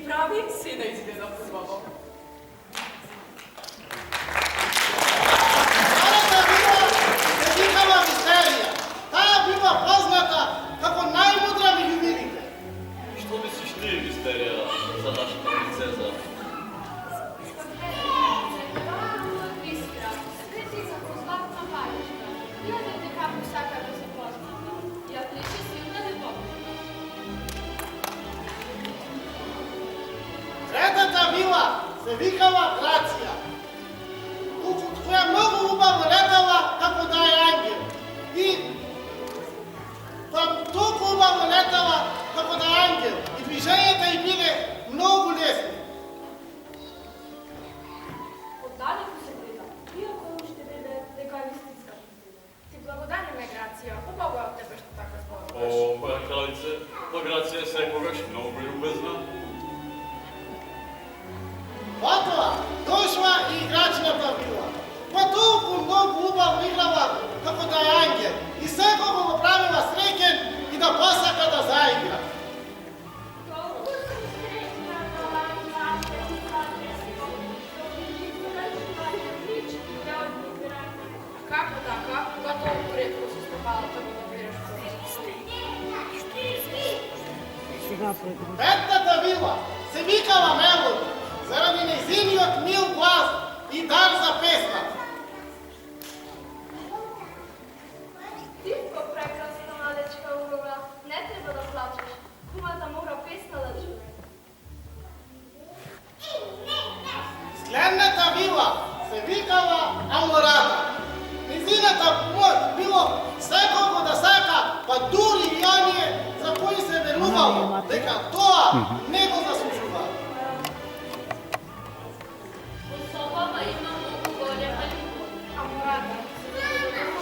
pravi si ne izgleda po zbavo. Starata bila velika misterija. Ta je bila poznata kako najmudra među vidite. Što misliš ti, misterija, za naša princeza? Tretата vila se vikala Gracija, koja mnogo ljubavno letala kako da je angel. I toliko ljubavno letala kako da je angel. I движенията й bile mnogo лесни. Отдалеку се гледа, иако ще биде дека е вистинска. Ти благодариме, Грација, убаво е од тебе што така зборуваш. О, моja kraljice, pa Gracija je sekogаш mnogo ljubezna. Потоа дошла и играчната вила. Па толку многу убаво играла како да е ангел. И секого го правила среќен и да посака да заигра. Толку сум среќна на вашите Како така? Кога толку ретко се стопала да го добираш Петната вила се викала Мелоди, заради нејзиниот мил глас и дар за песна. Тивко прекрасна малечка Урова, не треба да плачеш. Кумата мора песна да чуе. Следната вила се викала Амората. Низината моќ било секого да сака, па дури и оние за кои се верувало дека тоа не го заслужува. Особава има многу голема љубов. Амората,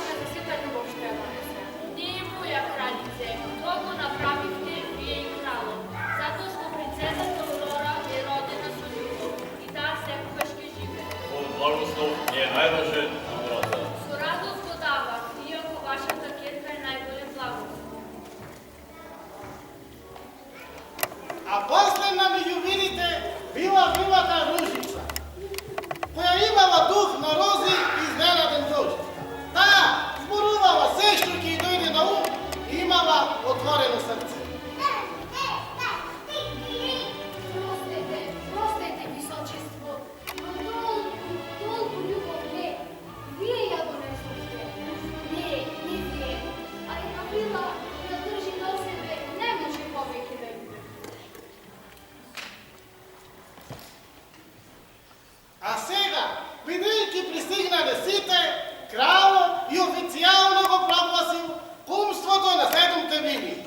се за сета љубов што ја донесе. Nije moja kraljice, to go napravite vije i kralom. Zato što princezata Aurora je rodena su ljubov i ta sekogaš ke žive. O, blagoslov je najvažen Amorata. Su radost go dava, iako vaša takirka je najbolje blagoslov. А последна меѓу видите била вилата Ружица, која имала дух на рози и изненаден дожд. Таа зборувала се што ќе ѝ дојде на ум и имала отворено срце. Простете, височество, но толку љубов не. Вие ја донесохте. Не вие. А дека била да држи до себе, не може повеќе да иде. А сега, бидејќи пристигнале сите, кралот и официјално го прогласил кумството на 7 вили.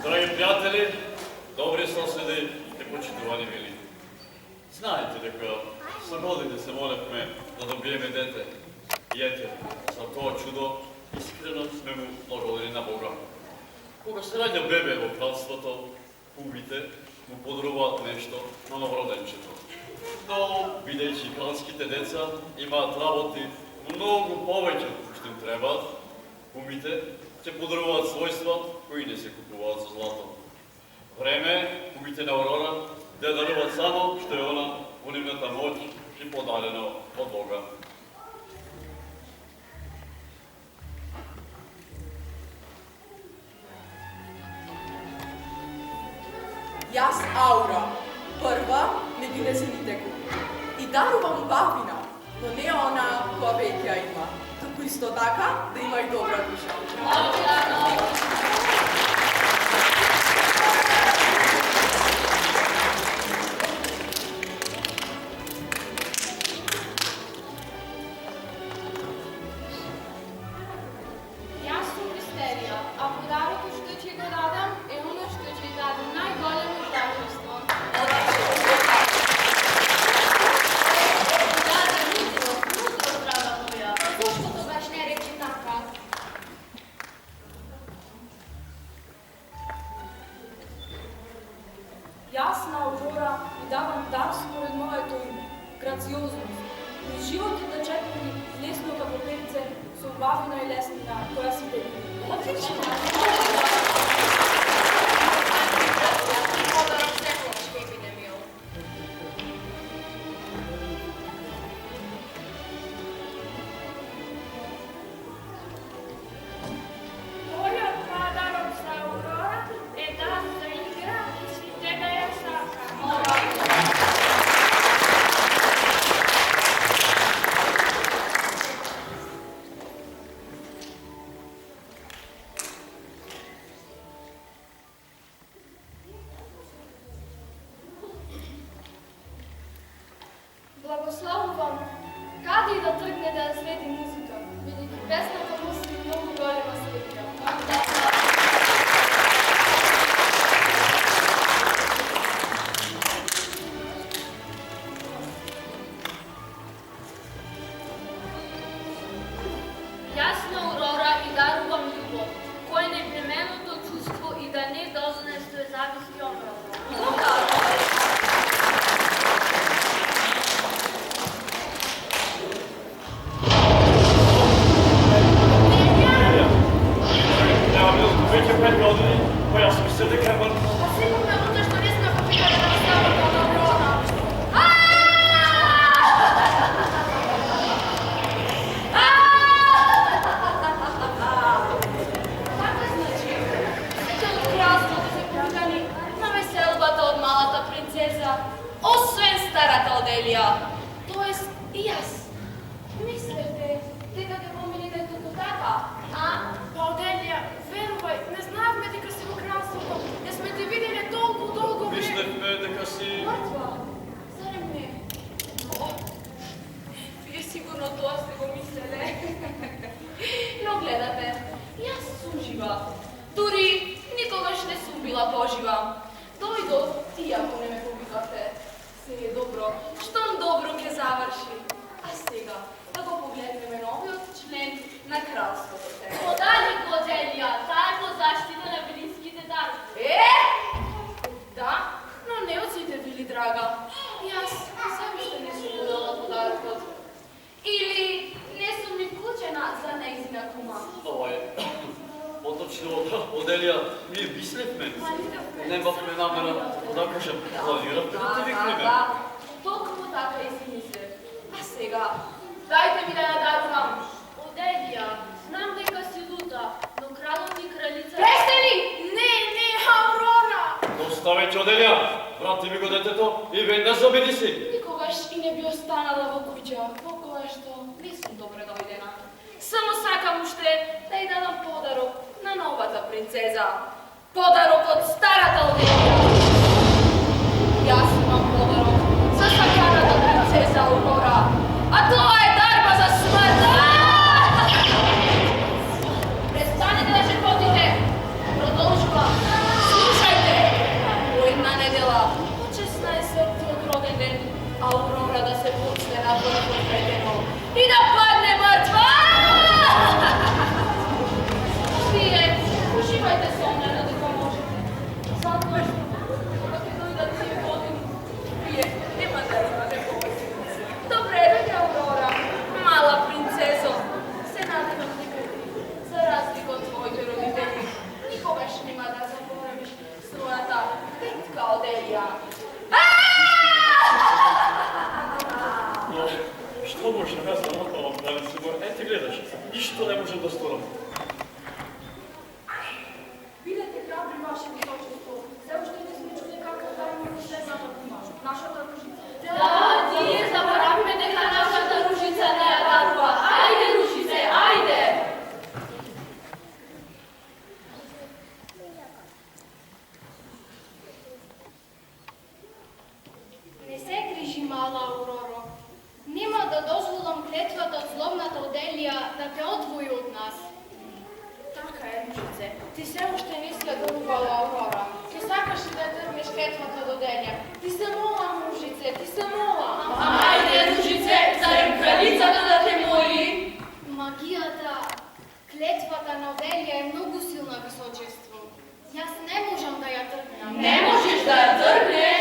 Драги приятели, добри соседи и почитувани мили. Знаете дека со години се молевме да добиеме дете. И ете, за тоа чудо искрено сме му благодарни на Бога. Кога се раѓа бебе во кралството, кумите му подаруваат нешто на новороденчето. Но, бидејќи кралските деца имаат работи многу повеќе што им требаат, кумите ќе подаруваат својства кои не се купуваат со злато. Време е кумите на Аурора да даруваат само што е она во нивната моќ и подарено од Бога. Јас Аура, прва меѓу незините куми. И дарувам бавина, но не она која веќе ја има, туку исто така да има и добра душа. Јас сум Мистерија, а подарокот што ќе го дадам е оно што ќе даде најголемо удоволство. Да, мудро, драга моја. Зошто тогаш не речи така? Јас на Аурора ви давам дар според моето име, грациозност. Низ живот да чекам лесно како певице, со убавина и леснина, која си теби. Одлично! Подарок секогаш ќе биде мил. Мојот подарок за Аурора е да заигра и сите да ја сака. Благословувам каде и да тргне да ја следи музика, бидејќи песната носи многу голема слика. Јас на Аурора и дарувам љубов, кој е непременото чувство и да не дознае што е зависи од Аурора. Няма бил веќе 5 години, па јас мислев дека е мртва. А секој ме лута што не сме попитали да става како Аурора. Така значи, сите од кралството се покани на веселбата од малата принцеза, освен старата Оделија, тоест и јас. Мислевте дека ќе поминете како така, а? Па Оделија, верувај, не знаевме дека си во кралството, не сме те виделе толку долго време. Мислевме дека си... Мртва, зарем не? О, вие сигурно тоа сте го мислеле. Но гледате, јас сум жива. Дури никогаш не сум била пожива. Дојдов, иако не ме повикавте. Се е добро, штом добро ќе заврши. А сега, да го погледнеме новиот член на кралството. Подали го Оделија, таа е по заштита на велиските дарби. Да, но не од сите били драга. Јас се уште не сум додала подарокот. Или не сум ни вклучена за нејзина кума. Ова е... Поточно, Оделија, ние мислевме. Немавме намера да кажем, планиравме да те викнеме. Да, толку така и си мислев. А сега, дајте ми да ја дарувам. Оделија, знам дека си лута, но кралот и кралица... Престани! Не, Аурора! Оставете, Оделија, врати ми го детето и веднаш забеди си. Никогаш и не би останала во куќа, во кое што не сум добре дојдена. Само сакам уште да ја дадам подарок на новата принцеза. Подарок од старата Оделија. Јас имам подарок за саканата принцеза Аурора, а тоа е дарба за смрт. Престанете да шепотите. Продолжувам. Слушајте. Во една недела, по 16-тиот роден ден, Аурора да се пуцне надвор од кретено и да падне мртва. Вие уживајте со мене дека можете. Затоа што кога ќе дојдат тие години, вие нема да имате повеќе. Добре, дојде Аурора, мала принцезо. Се надевам дека ти, за разлика од твоите родители, никогаш нема да заборавиш својата тетка Оделија. Но, што може да замотавам, дали си го... Е, ти гледаш, ништо не може да сторам. Бидете храбри, ваше височество. Се уште не сме чули како дарува последната кума, нашата ружица. Да, ние заборавме дека нашата ружица не ја дарува. Ајде, ружице, ајде! Не се грижи, мала Ауроро. Нема да дозволам клетвата од злобната Оделија да те одвои од нас. Така е, ружице. Ти се уште не си ја дарувала Аурора. Ти сакаш да ја тргнеш клетвата од Оделија. Ти се молам, ружице, ти се молам. Ајде, ружице, зарем кралицата да те моли? Магијата, клетвата на Оделија е многу силна, височество. Јас не можам да ја тргнам. Не можеш да ја тргнеш?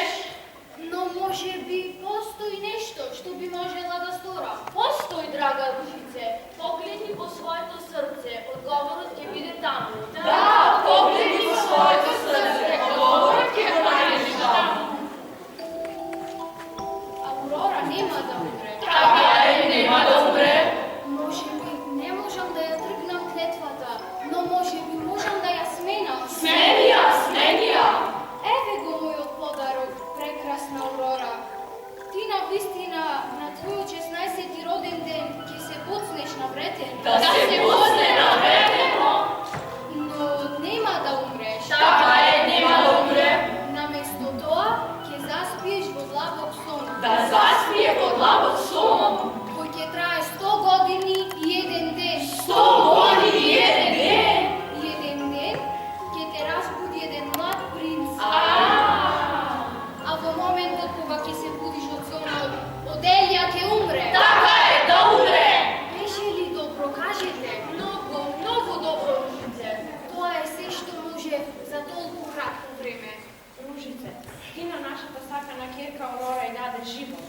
kirka Aurora i dade život.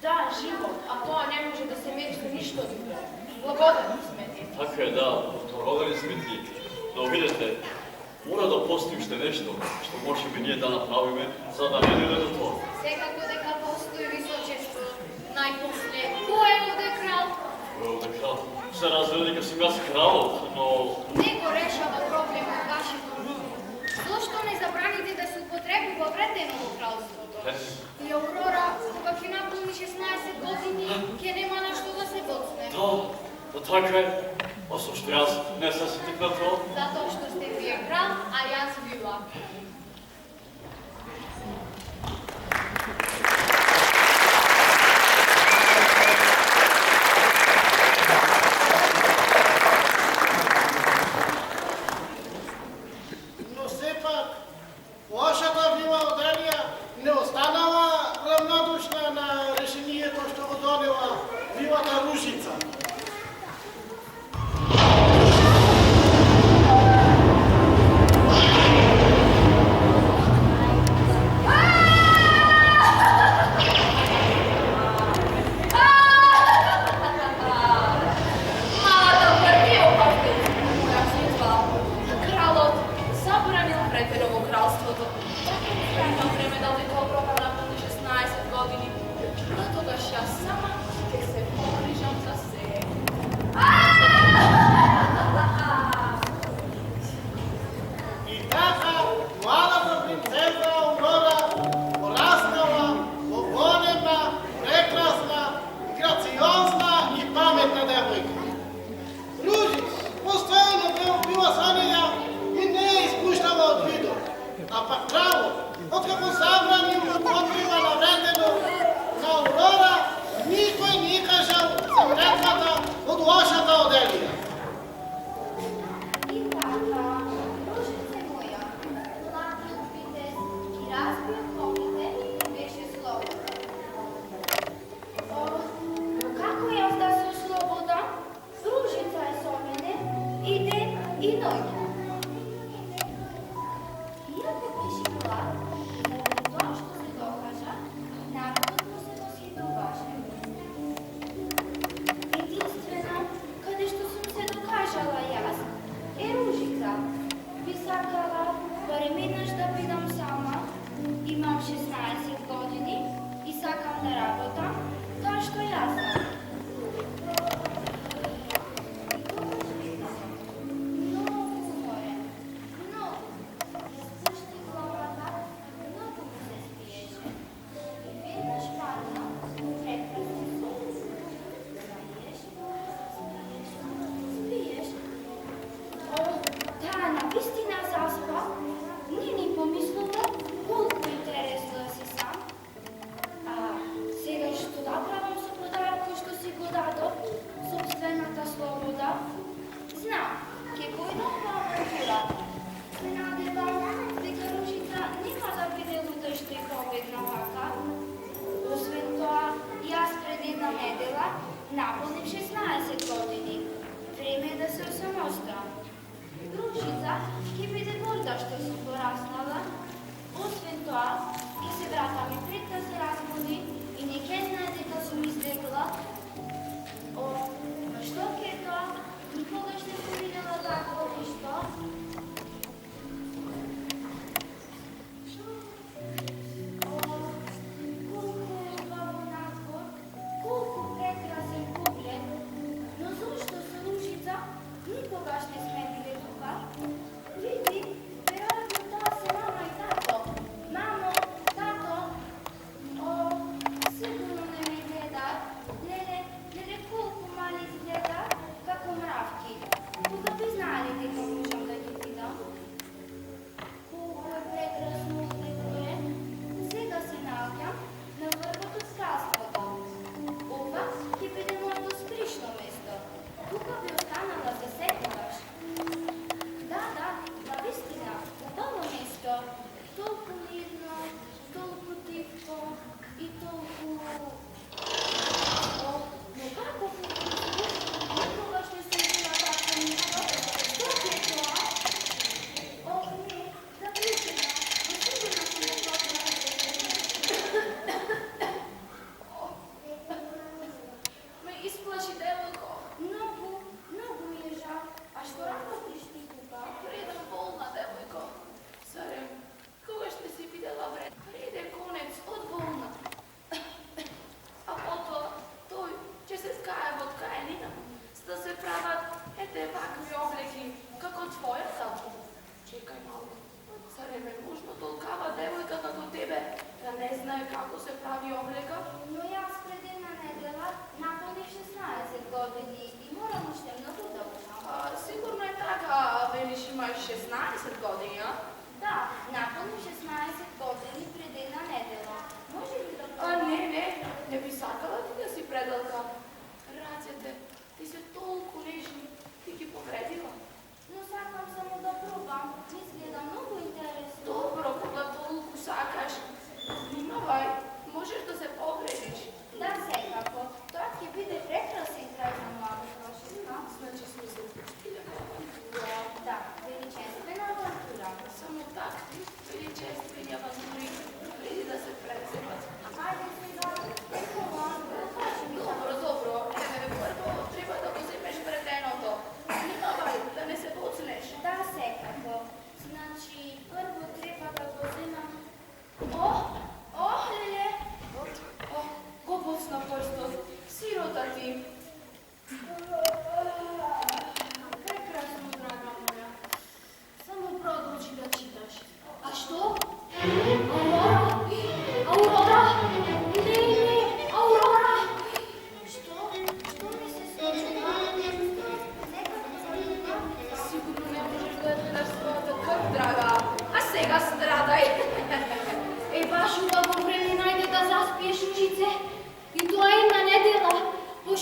Da, život, a to ne može da se meri sa ništa drugo. Blagodat smeti. Tako je, da, blagodaran smeti. No vidite, mora da postojište nešto što može bi nije da napravime, za da ne ide do toga. Секако дека постои височество. Најпосле, ко е овде крал? Ovdje kralj se razveli kad sam ja s kralom, no... Него решава проблемот вашето роду. Зошто не забраните да се употреби во вредено во кралството? И Аурора, кога ќе напуни 16 години, ќе нема на што да се боцне. Da, tako je. Osim što ja ne sam se tik na to. Затоа што сте вие крал, а јас вила. Но сепак, вашата вила Оделија не останала равнодушна на решението што го донела вилата Ружица. Малата врвија опасно моја судба. Кралот забранил претеро во кралството. Има време да оди добро па напуни 16 години. Да тогаш јас сама ќе се погрижам за се. И така, младата принцеза Аурора пораснала во голема, прекрасна, грациозна и паметна девојка. Ружиц постојано била со неја и не ја испуштава од видот. А пак кралот, откако забранил употреба на вредено на Аурора, никој не кажал за мретвата од лошата Оделија. И така, Ружице моја, младиот витез ги разбија коните и беше слободен. Но како јас да се слободам? Ружица е со мене и ден и ноќ. Иако беше Zar je me nužno tolkava devojka kako tebe, da ne znaje kako se pravi obleka? No jaz pred jedna nedela napolnih 16 godini i moram ušte mnogo dobro. Sigurno je taka, veliš imaš 16 godina. Da, napolnih 16 godini pred jedna nedela. Može li da Ne bi sakala ti da si predalka. Rađete, ti se toliko nežni, ti ki povredila. No sakam samo da probam, izgleda mnogo interesno. Dobro, kada toliko sakaš, nimavaj, možeš da se povrediš. Da, sekako. To ti bude prekrasan kraj za mladu prošetka. Znači smo se pustili. Da, veličanstvena avantura. Samo tak, veličanstveni avanturi, vredi da se prezivat. Ajde se Dobro, prvo treba da uzimeš vreteното. Nimavaj, da ne se bucneš. Da, sekako. Znači, prvo treba da go uzimam. Lele! Gobocna prsto, sirota ti. Prekrasno, draga moja. Samo produži da čitaš. A što? Aurora! Ne, Aurora! Što? Što mi se slučilo? Nekako zanima. Sigurno ne možeš gledaš svoята krv, draga. A сега страдай. Baš ubavo vreme najde da zaspiješ ružice. I to je jedna nedela, po 16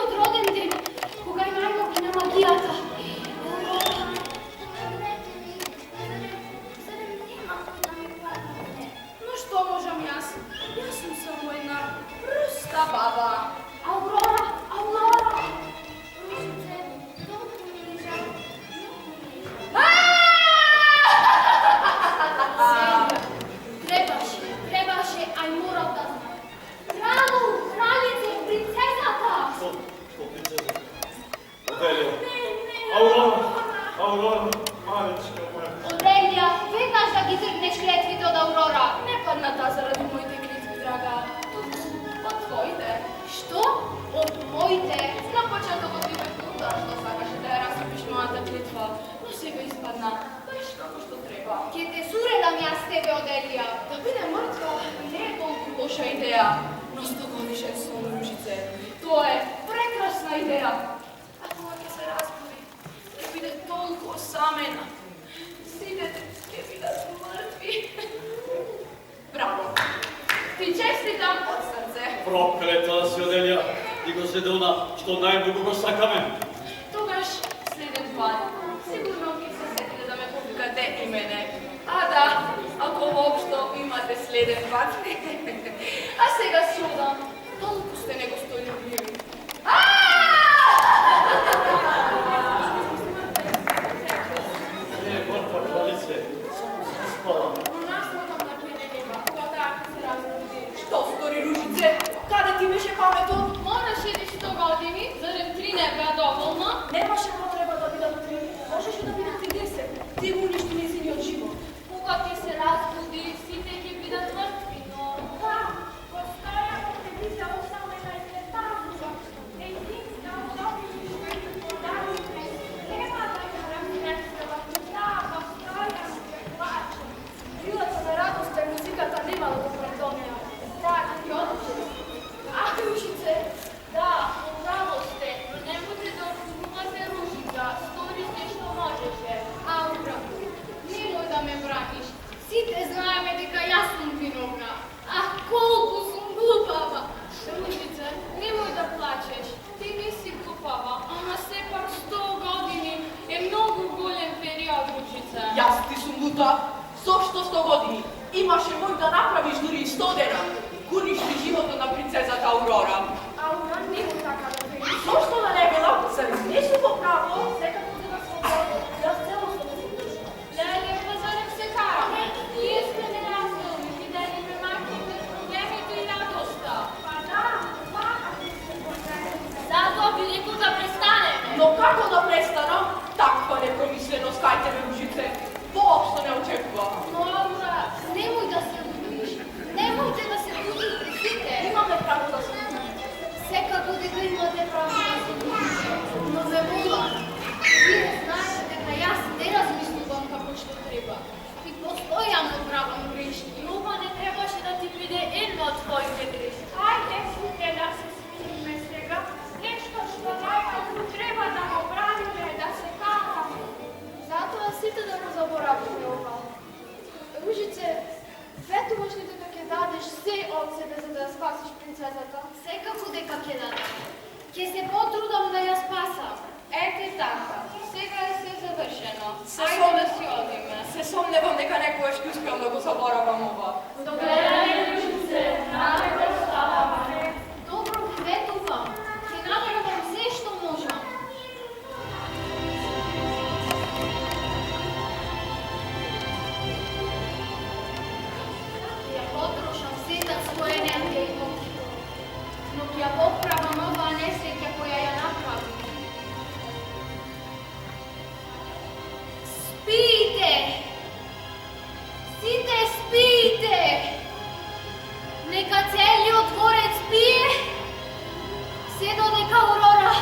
od roden den, kога je najmogina magijata. No što možem jaz? Jaz sam samo jedna prosta baba. Aurora! Ružice, dobro mi leža, mnogo mi leža. Trebaše, aj moral da znam. Kraljice, princezata! Što princeza? Odelija. Aurora, Marička moja. Odelija, vednaš da gi trgneš kletvite od Aurora. Ne padnata zaradi mojte klitvi, draga. Od tvojte. Što? Od mojte? Na početku od тебе puta, što sakаше da je rasapiš moята klitva. No сега ispadna, baš kako što treba. Ке те сурелам јас тебе, Оделија. Da bude mrtva ne je toliko loša ideja, no 100-godišnji son ružice. To je prekrasna ideja. A когато се разбуди, ќе биде толку оsamena. Сидете ќе бидат мртви. Браво! Ти честитам од срце. Проклета си, Оделия. Ти го седе она, što najmnogo го сакаме. Тогаш следен пат, сигурно ќе се сетите да ме повикате и мене. А да, ако воопшто имате следен пат. А сега си одам, толку сте негостољубливи. Не, мртва кралице, само си спала. Но наследам на пенелева, кога така се разбуди. Што стори ружице? Каде ти беше памето? Мораше ли 100 години, зарем 3 не бе доволно? Немаше потреба да бидат 3, можеше да бидат 30. Ти го уништи незиниот живот. Кога ќе се разбуди, сите ќе бидат мртви, но... Да, постоја по телевизија оставена и летарува. Единска удобничка подарите. Нема да ја разместила. Да, постоја се плаче. Крилата на радоста и музиката немало да предомија. Да, ти одеше. Ах, рушице! Да, управо сте, но немојте да обвинувате Ружица, стори сте што можеше. Аура, немој да ме браниш. Сите знаеме дека јас сум виновна. Ах, колку сум глупава. Ружице, немој да плачеш. Ти не си глупава, ама сепак 100 години е многу голем период, Ружице. Јас ти сум лута. Зошто 100 години? Имаше мој да направиш дури и 100 дена. Гуништи животот на принцезата Аурора. Аура, немој така да вели. Зошто да не била? Се изнеси во право? Секако да вас свобода. Јас целосно да се држам. Леле, па зарем се караме? Ние сме неразделни, видели ме маките, проблемите и радоста. Па да, ако се познаем. Зато би рекол да престанеме. Но како да престанам? Таква непромисленост, кај тебе, ружице. Воопшто не очекувам. Но Аура, немој да се лудиш. Немојте да се лудите сите. Имаме право да се лудиме. Секако дека имате право да се лудите. Но ве молам, вие знаете дека јас не размислувам како što treba. Ti постојано правам грешки. Ljubav ne trebaše da ti vide jedno od tvojih greški. Ajde, sute da se smirime svega. Nešto što najmanje treba da popravime, da se kakamo. Затоа сите да го заборавиме ова. Ружице, ветуваш ли дека ќе дадеш се од себе за да ја спасиш принцезата? Секако дека ќе дадам. Ќе се потрудам да ја спасам. Ете така, сега е се завършено. Се Ajde сом- да си одиме. Се сомневам дека некојаш ќе успеам да го заборавам ова. Добро ви ветувам. Ќе направам се што можам. Ја потрошам сета своја енергија и моќ. Но ќе ја поправам оваа несреќа која ја направи. Спите! Сите спите! Нека целиот дворец пие, се додека Аурора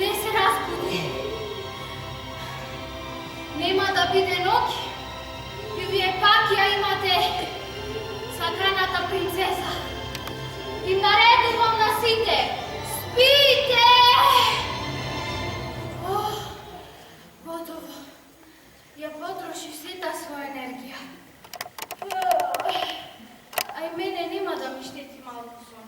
не се разбуди. Нема да биде ноќ и вие пак ја имате саканата принцеза. Им наредувам на сите, спите! Ох, готово. Ја потрошив сета своја енергија. А и мене нема да ми штети малку сон.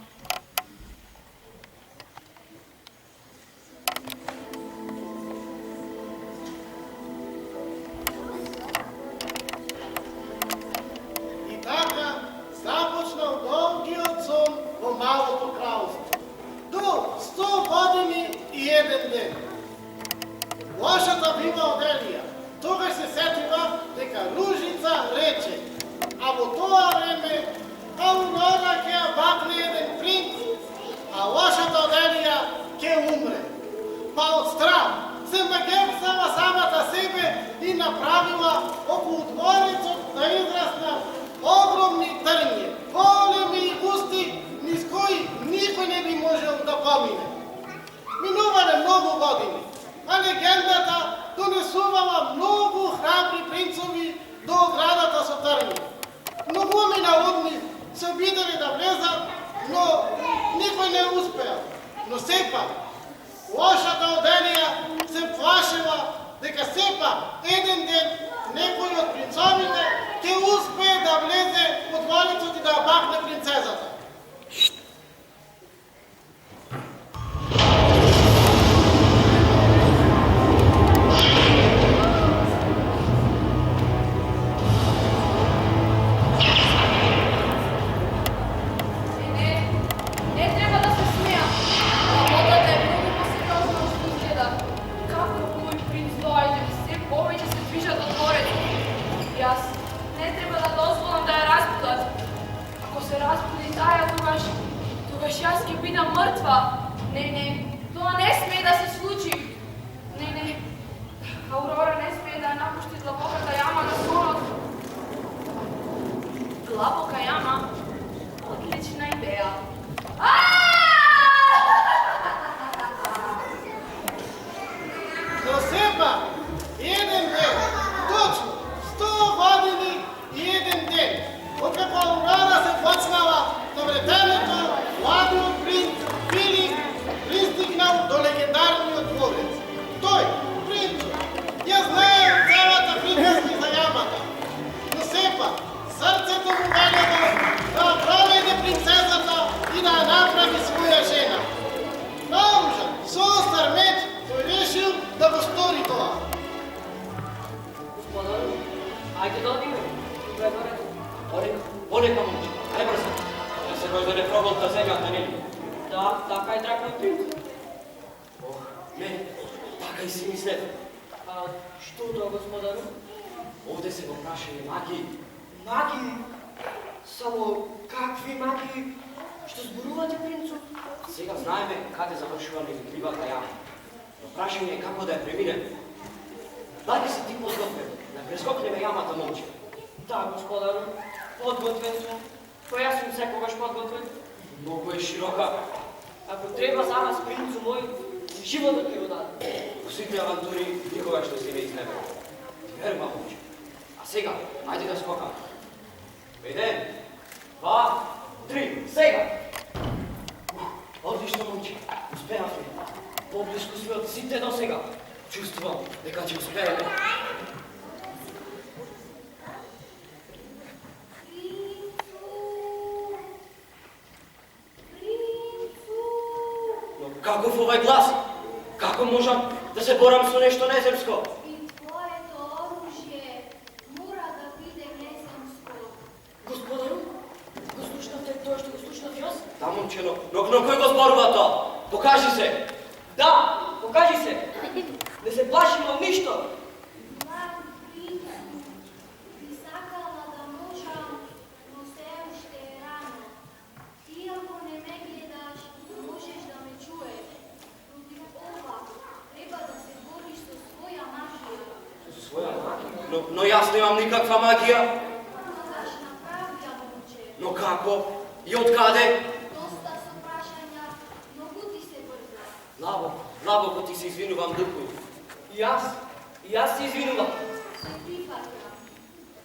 И така започнал долгиот сон во малото кралство. До 100 години и еден ден. Лошата бива Оделија. Тогаш се сетива дека Ружица рече, а во тоа време Аурора ќе ја бакне еден принц, а лошата Оделија ќе умре. Па од страх се мегепсала самата себе и направила околу дворецот да израсна огромни трњи, големи и густи, низ кои никој не би можел да помине. Минувале многу години, а легендата донесувала многу храбри принцови до оградата со трњи. Многуми народни се обидели да влезат, но никој не успеал. Но сепак, лошата Оделија се плашила дека сепак еден ден некој од принцовите ќе успее да влезе во дворецот и да ја бакне принцезата. Не треба да се смеам. Работата е многу посериозна од што изгледа. Како овој принц доаѓа, се повеќе се движа до дворецот. Јас не треба да дозволам да ја разбудат. Ако се разбуди таа, тогаш јас ќе бидам мртва. Не, тоа не смее да се случи. Не. Аурора не смее да ја напушти длабоката јама на сонот. Длабока јама? Одлична идеја. Но сепак, еден ден, точно 100 години и еден ден, откако Аурора се почнала до вреденото, младиот принц Филип пристигнал до легендарниот дворец. Тој, принцот, ја знае целата приказка за јамата, но сепак, срцето му велело да проведе принцезата и да ја направи своја жена. Наоружан, со остар меч, тој решил да го стори тоа. Gospodaru, ajde da odime. Poneka momče, aj brzo. Da se možda ne probolta zemlja na njeni. Da, taka je drag moj princ. Oh, ne, taka i si misle. A što to, gospodaru? Ovde se go prašaju magiji. Magiji? Samo kakvi magiji? Što zboruvate princu? Сега знаеме каде завршува незакривата јама. Но прашање е како да ја преминеме. Дали си ти подготвен да прескокнеме јамата момче? Да, господару, подготвен сум. Кој јас сум секогаш подготвен? Многу е широка. Ако треба за нас, принцу мој, животот ќе го даде. Во сите авантури никогаш не си не изнебе. Верма, момче. А сега, айде да скокаме. 1, 2, 3, сега! Отлично, момче. Успеахме. По-близко сме от сите до сега. Чувствам, дека ќе успееме. Но каков овај глас? Како можам да се борам со нешто неземско? И твоето оружје мора да биде неземско. Господару, го слушнавте тоа што го слушнав јас? Да, момче, но кој го зборува тоа? Покажи се! Да, покажи се! Не се плашим од ништо! Млад принцу, би сакала да можам, но се уште е рано. Ти ако не ме гледаш, можеш да ме чуеш. Против ова, треба да се бориш со своја магија. Со своја магија? Но јас немам никаква магија. Имаш направија, момче. Но како? И од каде? Доста со прашања, многу ти се брза. Длабоко ти се извинувам, духу. И јас се извинувам. Се прифаќам.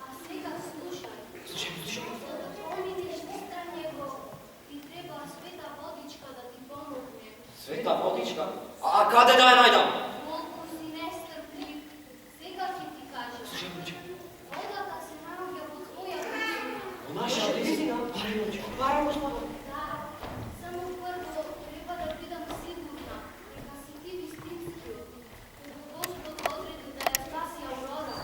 А сега слушај. Слушај. За да поминеш устран него, ти треба света водичка да ти помогне. Света водичка? А каде да ја најдам? Колку си нестрплив, сега ќе ти кажам. Слушај, момче. Водата се наоѓа во твоја близина. Во наша близина? Баре, момче. Баре, господар. Да, само прво треба да бидам сигурна дека си ти вистинскиот. Кога Господ одреди да ја спаси Аурора,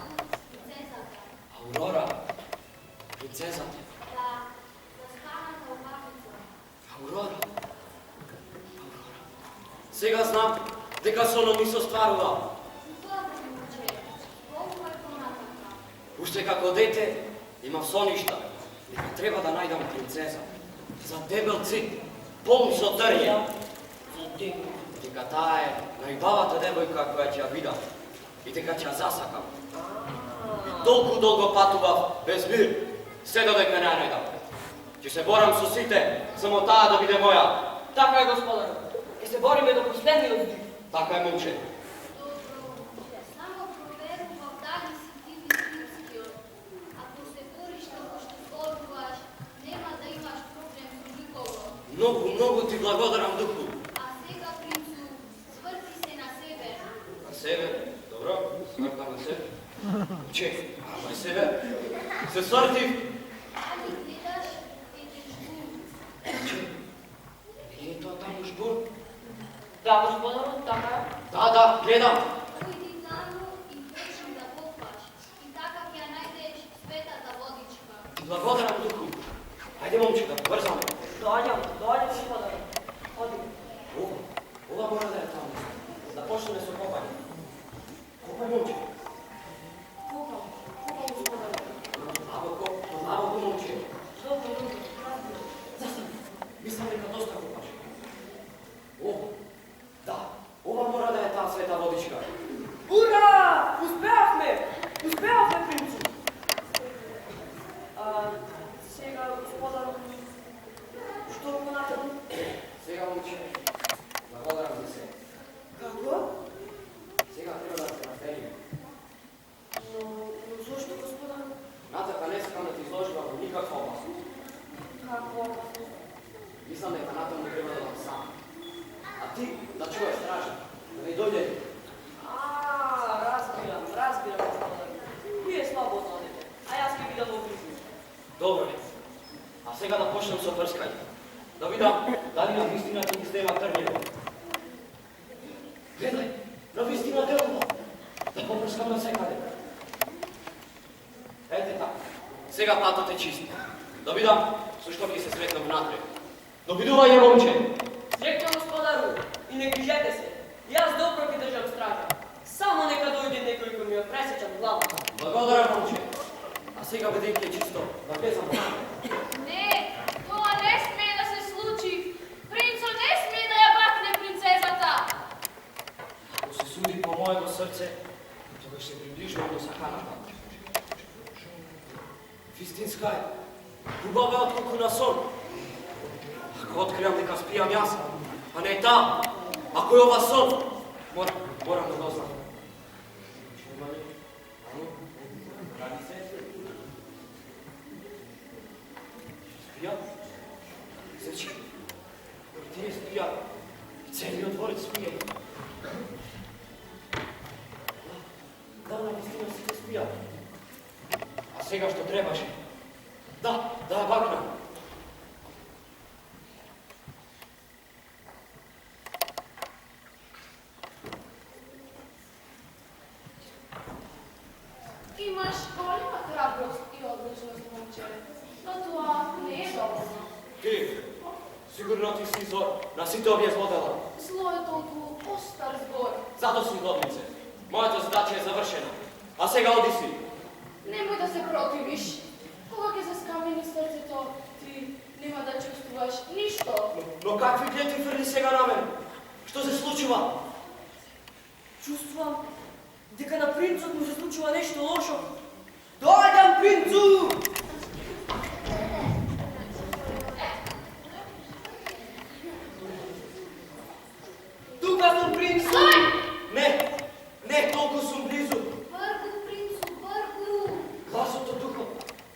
принцезата. Аурора? Принцезата? Да, застаната убавица. Аурора? Сега знам дека сонот ми се остварува. Убаво, момче, зборувај понатака. Уште како дете имав соништа дека треба да најдам принцеза. За дебел цит, полн со трње. Дека таа е најбавата девојка која ќе ја видам и дека ќе ја засакам. Толку долго патував без мир, се додека не ја најдам. Ќе се борам со сите, само таа да биде моја. Така е, господар. Ќе се бориме до последниот дих. Така е, момче. Добро, само проверував дали си ти вистинскиот. Ако се бориш како што зборуваш, нема да имаш проблем со никого. Многу ти благодарам, духу. А сега, принцу, сврти се на себе. На себе? Добро, свртам на себе. Че, на себе? Се свртив. Али гледаш, еден жбун. Че, е тоа таму жбур? Да, господарот, така е. Да, гледам. Дојди таму и почни да копаш. И така ќе ја најдеш светата водичка. Ти благодарам, духу. Ајде, момчета, брзаме. Доаѓам, господарот. Оди. Ова мора да е таму. Да почнеме со копање. Копај, момче. Купам, господарот. Длабоко, момче. Добро. Застани. Мислам дека доста копаш. Да, ова мора да е таа света водичка. Ура! Успеавме! Успеавме, принцу! Сега, господарот, што го натаму? Сега, момче, благодарам за се. Како? Сега треба да се разделиме. Но зошто, господарот? Натака не сакам да ти изложила во никаква опасност. Како? Мислам дека натаму треба да дам сам. А ти да чуваш стража, да не дојде. Разбирам, господарот. Вие слабо одите, а јас ќе бидам во близина. Добро е. А сега да почнем со прскање. Да видам дали на вистина ќе ги снема трњево. Гледај, на вистина делува. Да попрскам на секаде. Ете така. Сега патот е чист. Да видам со што ќе се сретнам внатре. Добидување, момче. Рекна господару, и не грижете се. Јас добро ќе држам стража. Само нека дојде некој кој ми ја пресечам главата. Благодарам, момче. А сега бидејќи е чисто, да влезам внатре. Не, тоа не смее да се случи. Принцо не смее да ја бакне принцезата. Ако се суди по моето срце, тогаш се приближувам до саканата. Вистинска е. Убава е отколку на сон. Ако откријам дека спијам јас, а не таа, ако е ова сон, морам да го знам. Што има ли? Спия? Значи, ти спия. Целият дворец спие. Да, наистина си те спия. А сега що трябваше? Да я бакна. Имаш голема храброст и одлъчност, момче, но това не е доволно. Ти, сигурно ти си зор на сите овие злодела. Зло е толкова остар збор. Зато си годнице. Моята задача е завършена. А сега оди си. Немoj да се противиш. Кога ќе заскамени сърцето, ти нема да чувствуваш нищо. Но какви глети фърли сега на мен? Що се случва? Чувствам дека на принцът му се случва нещо лошо. Дојдам, принцу! Тука съм, принцу! Не, толкова съм близо. Бъргу, принцу, бъргу! Гласото тука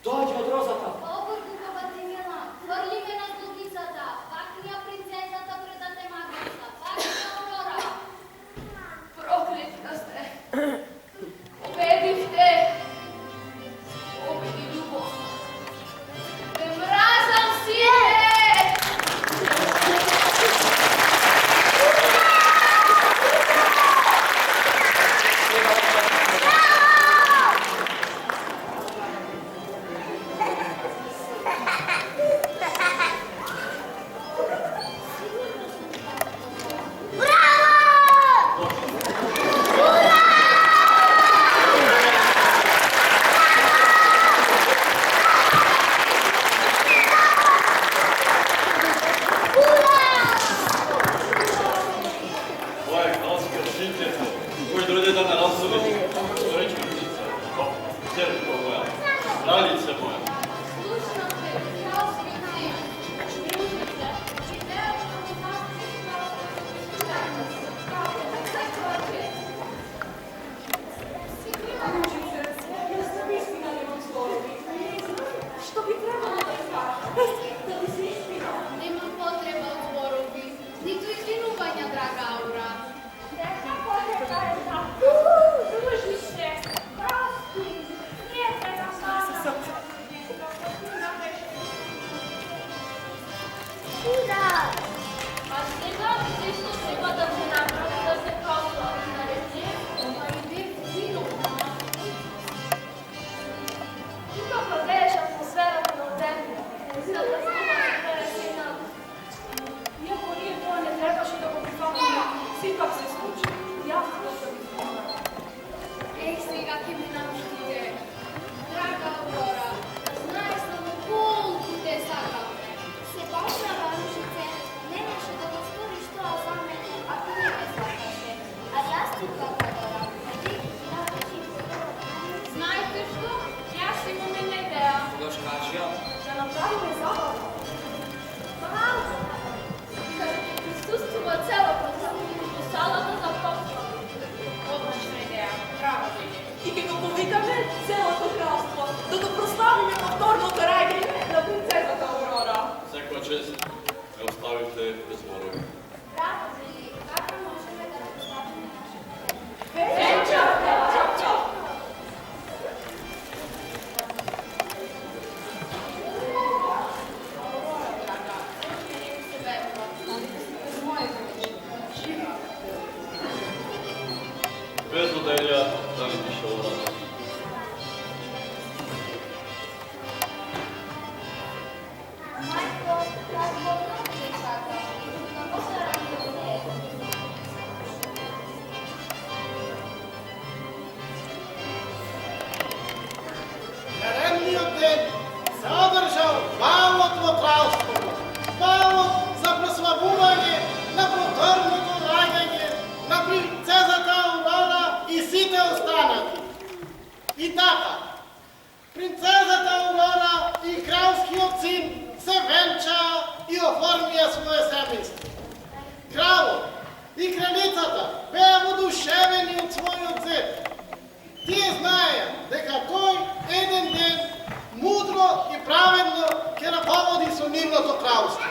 дойде от розата. По-бъргу, бабатимена, хвърли ме на злодицата, пакния принцесата предаде магията, пакния Аурора. Проклета сте. Победихте. Победи любов. Те мразам сите! Това е кралска житето, кой дойде да ме разсуди. Речи Ружица, черпка моя, кралица моя. Слушна се, кралски ти, Ружице, идея, че му знаете Що би трябвало да кажа? Да ви се изпина. Нема потреба от зборови, нито извинувања, драга Аура. Нека потреба е за дружище, прости, ние те насадаме. А сега всичко трябва да се направи да се прослави, нали не? Ама иде виновна. Тук владееш атмосферата на отделение. За да снима се пересина. Иако ние това не трябваше да го прифамаме, си пак се случи. Ясно да съм изпълнена. Ех, сега ќе ме научите. Драга Аурора, да знаеш само колку те сакам. Се поправа, Ружице, немаше да го сториш тоа за мене, ако не ме сакаше. А јас ти благодарам. Ти да речиш. Знаете що? Аз имам една идея. Тогаш кажи я. Да направим забава. Браво! Като присъства цялата до салата за прослави. Отлична идея. Браво, Лили. И като повикаме цялото кралство, да го прославиме повторното раѓање на принцесата Аурора. Всяка чест ме оставихте без морови. Браво, Лили, како можеме да поставиме нашето? Вечер! Без оделя да не пише обратно. Майко, аз много те сакам. Много се радвам те. Наредниот ден се одржал балот во кралството. Балот за прославување на повторното раѓање на принцезата Аурора и сите останати. И така, принцезата Аурора и кралскиот син се венчаа и оформија свое семејство. Кралот и кралицата беа воодушевени од својот зет. Тие знаеја дека тој еден ден мудро и праведно ќе раководи води сумирното кралство.